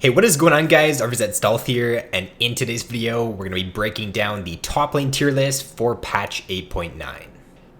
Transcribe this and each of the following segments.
Hey, what is going on guys? RvzStealth here, and in today's video, we're going to be breaking down the top lane tier list for patch 8.9.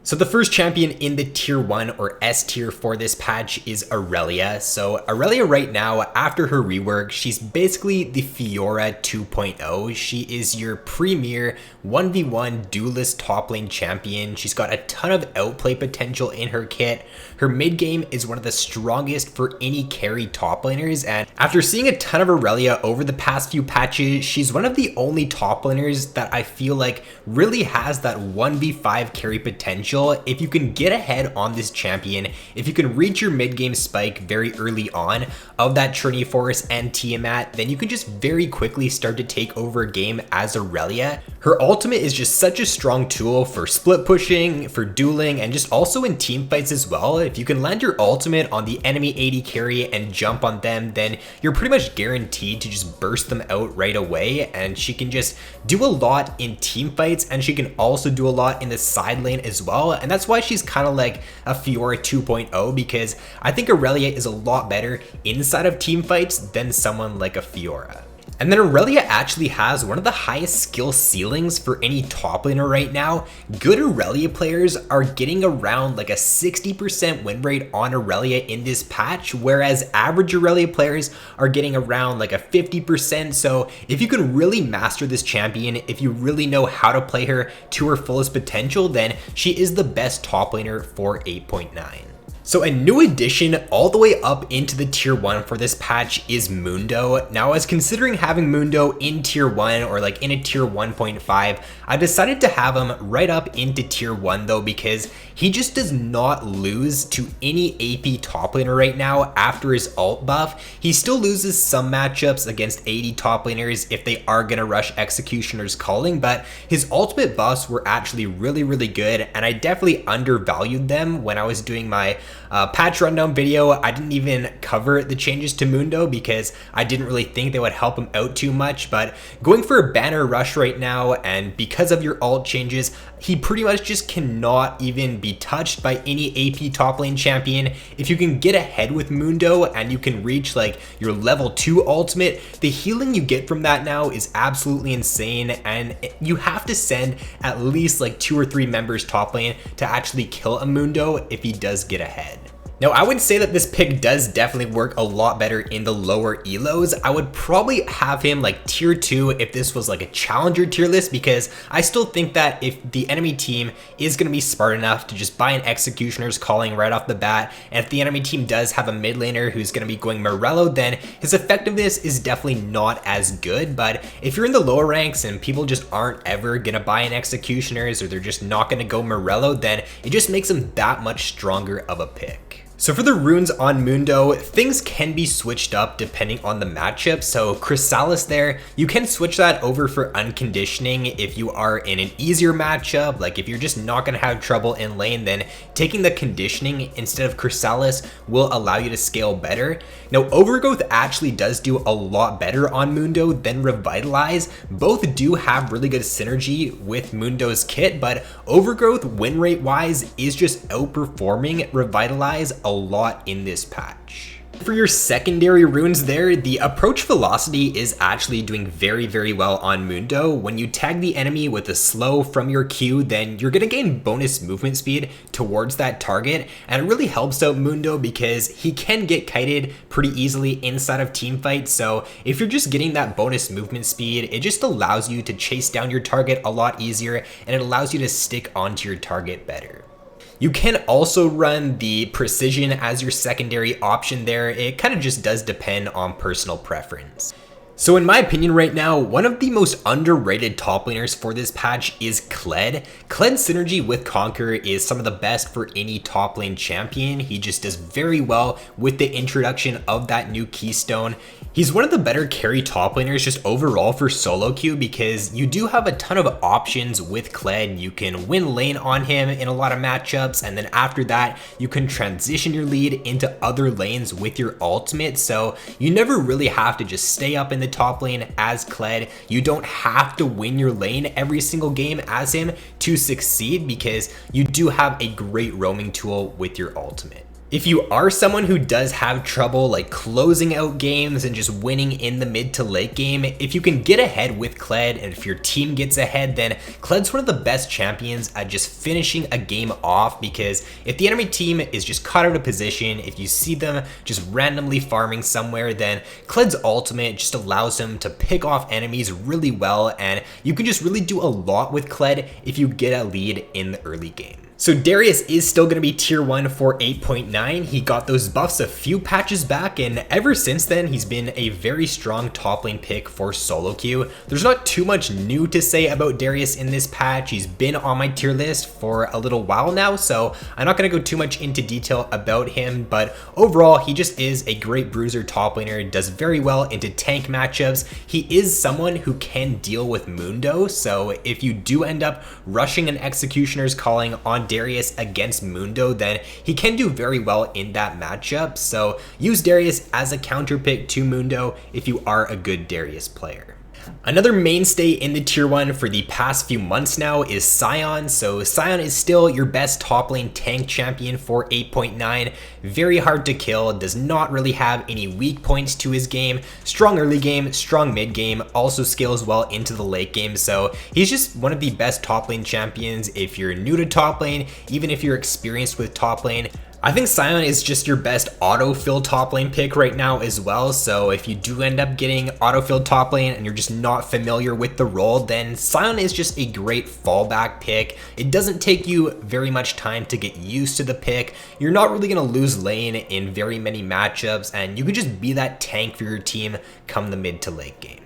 So the first champion in the tier 1 or S tier for this patch is Irelia. So Irelia right now, after her rework, she's basically the Fiora 2.0. She is your premier 1v1 duelist top lane champion. She's got a ton of outplay potential in her kit. Her mid game is one of the strongest for any carry top laners, and after seeing a ton of Irelia over the past few patches, she's one of the only top laners that I feel like really has that 1v5 carry potential. If you can get ahead on this champion, if you can reach your mid game spike very early on of that Trinity Force and Tiamat, then you can just very quickly start to take over a game as Irelia. Her ultimate is just such a strong tool for split pushing, for dueling, and just also in team fights as well. If you can land your ultimate on the enemy AD carry and jump on them, then you're pretty much guaranteed to just burst them out right away, and she can just do a lot in team fights, and she can also do a lot in the side lane as well. And that's why she's kind of like a Fiora 2.0, because I think Irelia is a lot better inside of team fights than someone like a Fiora. And then Irelia actually has one of the highest skill ceilings for any top laner right now. Good Irelia players are getting around like a 60% win rate on Irelia in this patch, whereas average Irelia players are getting around like a 50%. So if you can really master this champion, if you really know how to play her to her fullest potential, then she is the best top laner for 8.9. So a new addition all the way up into the tier 1 for this patch is Mundo. Now I was considering having Mundo in tier 1 or like in a tier 1.5. I decided to have him right up into tier 1 though, because he just does not lose to any AP top laner right now after his ult buff. He still loses some matchups against AD top laners if they are going to rush Executioner's Calling, but his ultimate buffs were actually really good, and I definitely undervalued them when I was doing my patch rundown video. I didn't even cover the changes to Mundo because I didn't really think they would help him out too much, but going for a banner rush right now, and because of your ult changes, he pretty much just cannot even be touched by any AP top lane champion. If you can get ahead with Mundo and you can reach like your level 2 ultimate, the healing you get from that now is absolutely insane, and you have to send at least like 2 or 3 members top lane to actually kill a Mundo if he does get ahead. Now, I would say that this pick does definitely work a lot better in the lower elos. I would probably have him like tier 2 if this was like a challenger tier list, because I still think that if the enemy team is going to be smart enough to just buy an Executioner's Calling right off the bat, and if the enemy team does have a mid laner who's going to be going Morello, then his effectiveness is definitely not as good. But if you're in the lower ranks and people just aren't ever going to buy an Executioner's, or they're just not going to go Morello, then it just makes him that much stronger of a pick. So for the runes on Mundo, things can be switched up depending on the matchup. So Chrysalis there, you can switch that over for unconditioning if you are in an easier matchup. Like if you're just not going to have trouble in lane, then taking the conditioning instead of Chrysalis will allow you to scale better. Now Overgrowth actually does do a lot better on Mundo than Revitalize. Both do have really good synergy with Mundo's kit, but Overgrowth win rate wise is just outperforming Revitalize a lot in this patch. For your secondary runes there, the approach velocity is actually doing very well on Mundo. When you tag the enemy with a slow from your Q, then you're going to gain bonus movement speed towards that target, and it really helps out Mundo because he can get kited pretty easily inside of team fights. So if you're just getting that bonus movement speed, it just allows you to chase down your target a lot easier, and it allows you to stick onto your target better. You can also run the precision as your secondary option there. It kind of just does depend on personal preference. So in my opinion right now, one of the most underrated top laners for this patch is Kled. Kled's synergy with Conquer is some of the best for any top lane champion. He just does very well with the introduction of that new keystone. He's one of the better carry top laners just overall for solo queue, because you do have a ton of options with Kled. You can win lane on him in a lot of matchups, and then after that you can transition your lead into other lanes with your ultimate. So you never really have to just stay up in the top lane as Kled. You don't have to win your lane every single game as him to succeed, because you do have a great roaming tool with your ultimate. If you are someone who does have trouble like closing out games and just winning in the mid to late game, if you can get ahead with Kled and if your team gets ahead, then Kled's one of the best champions at just finishing a game off, because if the enemy team is just caught out of position, if you see them just randomly farming somewhere, then Kled's ultimate just allows him to pick off enemies really well, and you can just really do a lot with Kled if you get a lead in the early game. So Darius is still going to be tier 1 for 8.9. He got those buffs a few patches back, and ever since then he's been a very strong top lane pick for solo queue. There's not too much new to say about Darius in this patch. He's been on my tier list for a little while now, so I'm not going to go too much into detail about him, but overall he just is a great bruiser top laner, does very well into tank matchups. He is someone who can deal with Mundo, so if you do end up rushing an Executioner's Calling on Darius against Mundo, then he can do very well in that matchup. So use Darius as a counter pick to Mundo if you are a good Darius player. Another mainstay in the tier 1 for the past few months now is Sion. So Sion is still your best top lane tank champion for 8.9. Very hard to kill, does not really have any weak points to his game. Strong early game, strong mid game, also scales well into the late game. So he's just one of the best top lane champions if you're new to top lane, even if you're experienced with top lane. I think Sion is just your best autofill top lane pick right now as well, so if you do end up getting autofill top lane and you're just not familiar with the role, then Sion is just a great fallback pick. It doesn't take you very much time to get used to the pick. You're not really going to lose lane in very many matchups, and you can just be that tank for your team come the mid to late game.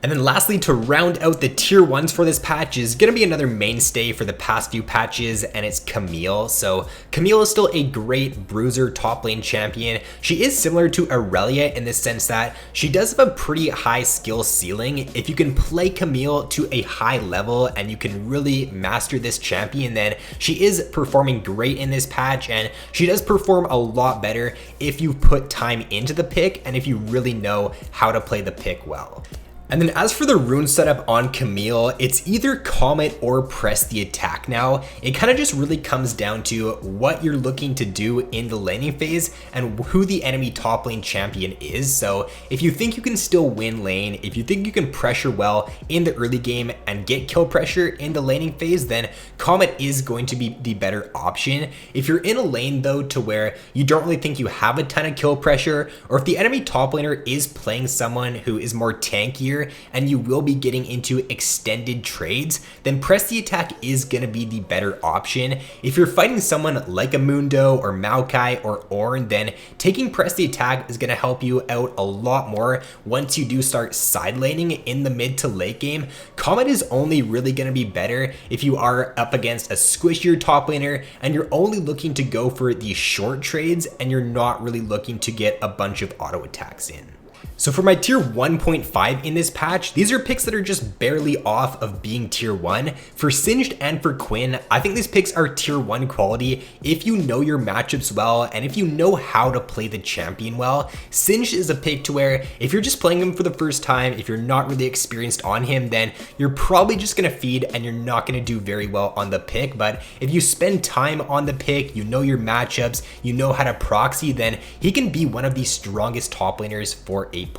And then lastly, to round out the tier 1s for this patch is going to be another mainstay for the past few patches, and it's Camille. So Camille is still a great bruiser top lane champion. She is similar to Irelia in the sense that she does have a pretty high skill ceiling. If you can play Camille to a high level and you can really master this champion, then she is performing great in this patch, and she does perform a lot better if you put time into the pick and if you really know how to play the pick well. And then as for the rune setup on Camille, it's either Comet or Press the Attack now. It kind of just really comes down to what you're looking to do in the laning phase and who the enemy top lane champion is. So if you think you can still win lane, if you think you can pressure well in the early game and get kill pressure in the laning phase, then Comet is going to be the better option. If you're in a lane though to where you don't really think you have a ton of kill pressure, or if the enemy top laner is playing someone who is more tankier and you will be getting into extended trades, then Press the Attack is going to be the better option. If you're fighting someone like a Mundo or Maokai or Ornn, then taking Press the Attack is going to help you out a lot more once you do start side laning in the mid to late game. Comet is only really going to be better if you are up against a squishier top laner and you're only looking to go for the short trades and you're not really looking to get a bunch of auto attacks in. So for my tier 1.5 in this patch, these are picks that are just barely off of being tier 1. For Singed and for Quinn, I think these picks are tier 1 quality if you know your matchups well and if you know how to play the champion well. Singed is a pick to where if you're just playing him for the first time, if you're not really experienced on him, then you're probably just going to feed and you're not going to do very well on the pick. But if you spend time on the pick, you know your matchups, you know how to proxy, then he can be one of the strongest top laners for 8.9.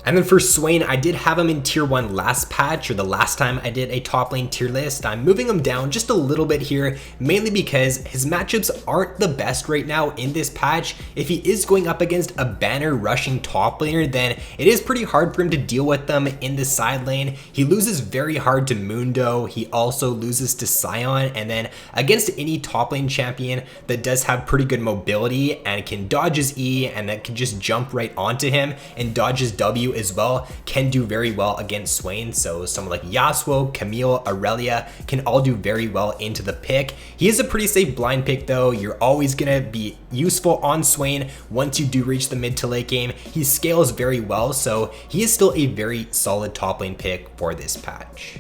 And then for Swain, I did have him in tier 1 last patch, or the last time I did a top lane tier list. I'm moving him down just a little bit here, mainly because his matchups aren't the best right now in this patch. If he is going up against a banner rushing top laner, then it is pretty hard for him to deal with them in the side lane. He loses very hard to Mundo. He also loses to Sion, and then against any top lane champion that does have pretty good mobility and can dodge his E and that can just jump right onto him and dodge his W as well, can do very well against Swain. So someone like Yasuo, Camille, Irelia can all do very well into the pick. He is a pretty safe blind pick though. You're always gonna be useful on Swain once you do reach the mid to late game. He scales very well, so he is still a very solid top lane pick for this patch.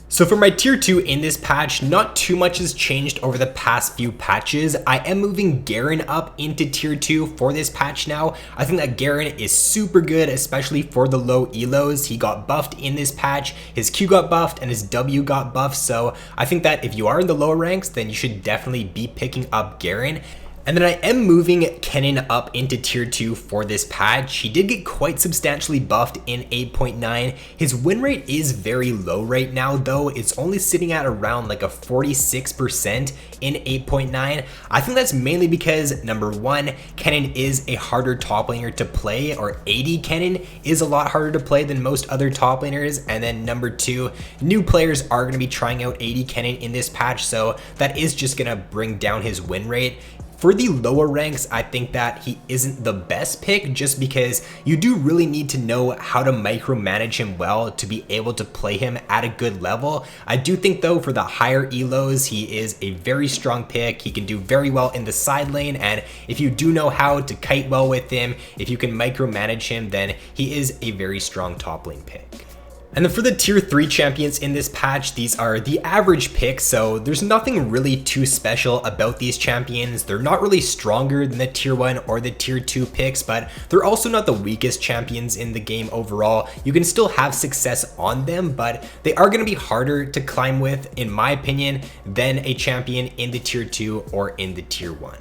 So for my tier 2 in this patch, not too much has changed over the past few patches. I am moving Garen up into tier 2 for this patch now. I think that Garen is super good, especially for the low elos. He got buffed in this patch, his Q got buffed and his W got buffed. So I think that if you are in the lower ranks, then you should definitely be picking up Garen. And then I am moving Kennen up into tier 2 for this patch. He did get quite substantially buffed in 8.9. His win rate is very low right now though. It's only sitting at around like a 46% in 8.9. I think that's mainly because number one, Kennen is a harder top laner to play, or AD Kennen is a lot harder to play than most other top laners. And then number two, new players are going to be trying out AD Kennen in this patch, so that is just going to bring down his win rate. For the lower ranks, I think that he isn't the best pick just because you do really need to know how to micromanage him well to be able to play him at a good level. I do think though for the higher elos, he is a very strong pick. He can do very well in the side lane, and if you do know how to kite well with him, if you can micromanage him, then he is a very strong top lane pick. And then for the tier 3 champions in this patch, these are the average picks, so there's nothing really too special about these champions. They're not really stronger than the tier 1 or the tier 2 picks, but they're also not the weakest champions in the game overall. You can still have success on them, but they are going to be harder to climb with, in my opinion, than a champion in the tier 2 or in the tier 1.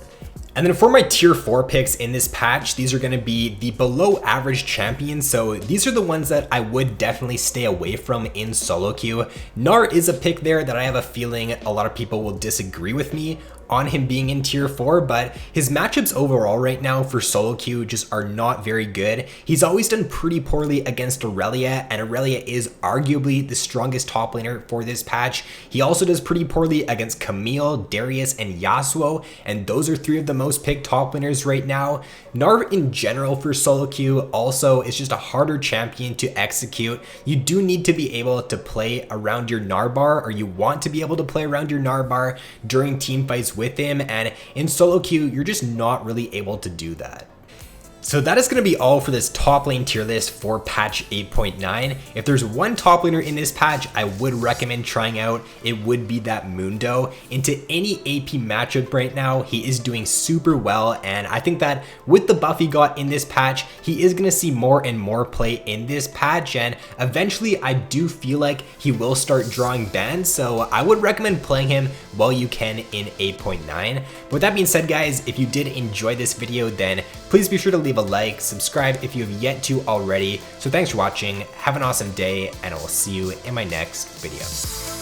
And then for my tier 4 picks in this patch, these are going to be the below average champions. So these are the ones that I would definitely stay away from in solo queue. Gnar is a pick there that I have a feeling a lot of people will disagree with me on him being in tier 4, but his matchups overall right now for solo queue just are not very good. He's always done pretty poorly against Irelia, and Irelia is arguably the strongest top laner for this patch. He also does pretty poorly against Camille, Darius, and Yasuo, and those are three of the most picked top laners right now. Gnar in general for solo queue also is just a harder champion to execute. You do need to be able to play around your Gnar bar, or you want to be able to play around your Gnar bar during team fights with him, and in solo queue you're just not really able to do that. So that is going to be all for this top lane tier list for patch 8.9. If there's one top laner in this patch I would recommend trying out, it would be that Mundo. Into any AP matchup right now, he is doing super well, and I think that with the buff he got in this patch, he is going to see more and more play in this patch, and eventually I do feel like he will start drawing bans, so I would recommend playing him while you can in 8.9. With that being said guys, if you did enjoy this video, then please be sure to leave a like, subscribe if you have yet to already. So thanks for watching, have an awesome day, and I will see you in my next video.